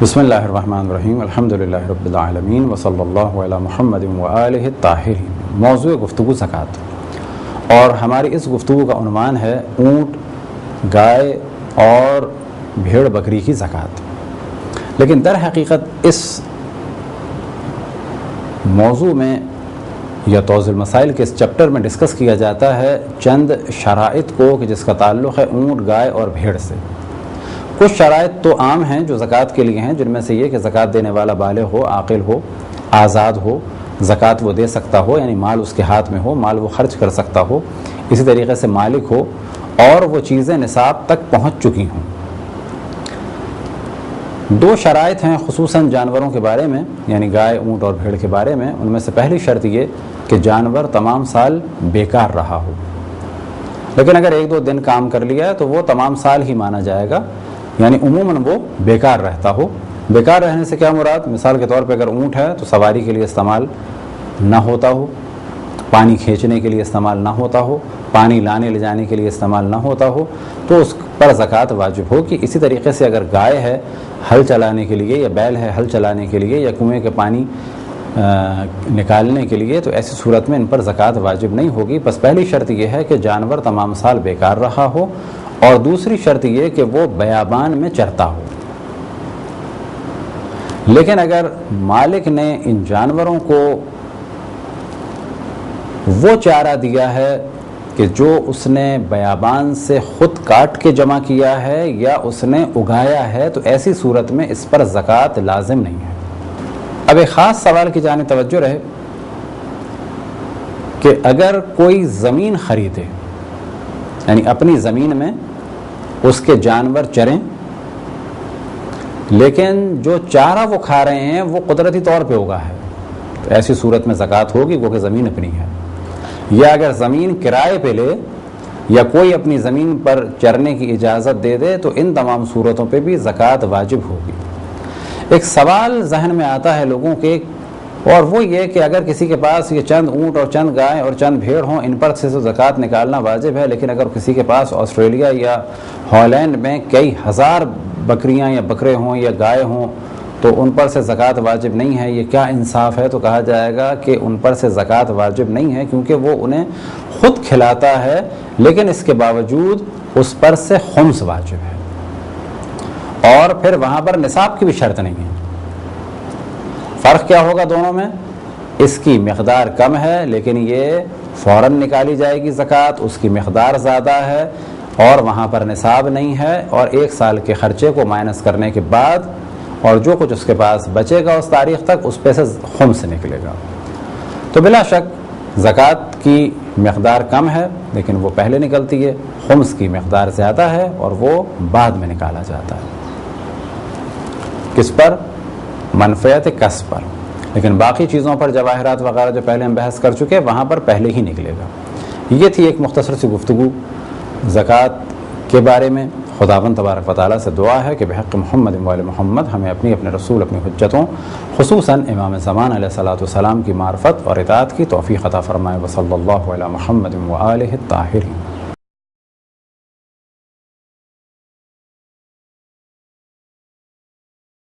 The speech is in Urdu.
بسم اللہ الرحمن الرحیم الحمدللہ رب العالمین وصلی اللہ علی محمد وآلہ الطاہرین۔ موضوع گفتگو زکوٰۃ، اور ہماری اس گفتگو کا عنوان ہے اونٹ، گائے اور بھیڑ بکری کی زکوٰۃ۔ لیکن در حقیقت اس موضوع میں یا توضیح المسائل کے اس چیپٹر میں ڈسکس کیا جاتا ہے چند شرائط کو کہ جس کا تعلق ہے اونٹ، گائے اور بھیڑ سے۔ کچھ شرائط تو عام ہیں جو زکوٰۃ کے لیے ہیں، جن میں سے یہ کہ زکوٰۃ دینے والا بالغ ہو، عاقل ہو، آزاد ہو، زکوٰۃ وہ دے سکتا ہو، یعنی مال اس کے ہاتھ میں ہو، مال وہ خرچ کر سکتا ہو، اسی طریقے سے مالک ہو اور وہ چیزیں نصاب تک پہنچ چکی ہوں۔ دو شرائط ہیں خصوصاً جانوروں کے بارے میں، یعنی گائے، اونٹ اور بھیڑ کے بارے میں۔ ان میں سے پہلی شرط یہ کہ جانور تمام سال بیکار رہا ہو، لیکن اگر ایک دو دن کام کر لیا ہے تو وہ تمام سال ہی مانا جائے گا، یعنی عموماً وہ بیکار رہتا ہو۔ بیکار رہنے سے کیا مراد؟ مثال کے طور پہ اگر اونٹ ہے تو سواری کے لیے استعمال نہ ہوتا ہو، پانی کھینچنے کے لیے استعمال نہ ہوتا ہو، پانی لانے لے جانے کے لیے استعمال نہ ہوتا ہو تو اس پر زکوٰۃ واجب ہوگی۔ اسی طریقے سے اگر گائے ہے ہل چلانے کے لیے، یا بیل ہے ہل چلانے کے لیے، یا کنویں کے پانی نکالنے کے لیے، تو ایسی صورت میں ان پر زکوٰۃ واجب نہیں ہوگی۔ بس پہلی شرط یہ ہے کہ جانور تمام سال بیکار رہا ہو، اور دوسری شرط یہ کہ وہ بیابان میں چرتا ہو۔ لیکن اگر مالک نے ان جانوروں کو وہ چارہ دیا ہے کہ جو اس نے بیابان سے خود کاٹ کے جمع کیا ہے یا اس نے اگایا ہے، تو ایسی صورت میں اس پر زکوٰۃ لازم نہیں ہے۔ اب ایک خاص سوال کی جانب توجہ رہے کہ اگر کوئی زمین خریدے، یعنی اپنی زمین میں اس کے جانور چریں، لیکن جو چارہ وہ کھا رہے ہیں وہ قدرتی طور پہ اگا ہے، تو ایسی صورت میں زکوٰۃ ہوگی کیونکہ زمین اپنی ہے۔ یا اگر زمین کرائے پہ لے یا کوئی اپنی زمین پر چرنے کی اجازت دے دے تو ان تمام صورتوں پہ بھی زکوٰۃ واجب ہوگی۔ ایک سوال ذہن میں آتا ہے لوگوں کے، اور وہ یہ کہ اگر کسی کے پاس یہ چند اونٹ اور چند گائے اور چند بھیڑ ہوں، ان پر سے تو زکوٰۃ نکالنا واجب ہے، لیکن اگر کسی کے پاس آسٹریلیا یا ہالینڈ میں کئی ہزار بکریاں یا بکرے ہوں یا گائے ہوں تو ان پر سے زکوٰۃ واجب نہیں ہے، یہ کیا انصاف ہے؟ تو کہا جائے گا کہ ان پر سے زکوٰۃ واجب نہیں ہے کیونکہ وہ انہیں خود کھلاتا ہے، لیکن اس کے باوجود اس پر سے خمس واجب ہے، اور پھر وہاں پر نصاب کی بھی شرط نہیں ہے۔ فرق کیا ہوگا دونوں میں؟ اس کی مقدار کم ہے لیکن یہ فوراً نکالی جائے گی زکوٰۃ، اس کی مقدار زیادہ ہے اور وہاں پر نصاب نہیں ہے، اور ایک سال کے خرچے کو مائنس کرنے کے بعد اور جو کچھ اس کے پاس بچے گا اس تاریخ تک، اس پہ سے خمس نکلے گا۔ تو بلا شک زکوٰۃ کی مقدار کم ہے لیکن وہ پہلے نکلتی ہے، خمس کی مقدار زیادہ ہے اور وہ بعد میں نکالا جاتا ہے۔ کس پر؟ منفعت کسب پر، لیکن باقی چیزوں پر جواہرات وغیرہ جو پہلے ہم بحث کر چکے وہاں پر پہلے ہی نکلے گا۔ یہ تھی ایک مختصر سی گفتگو زکوٰۃ کے بارے میں۔ خداوند تبارک و تعالیٰ سے دعا ہے کہ بحق محمد وآل محمد ہمیں اپنی رسول، اپنی حجتوں، خصوصاً امام زمان علیہ الصلاۃ والسلام کی معرفت اور اطاعت کی توفیق عطا فرمائے۔ وصلی اللہ علی محمد وآلہ الطاہرین۔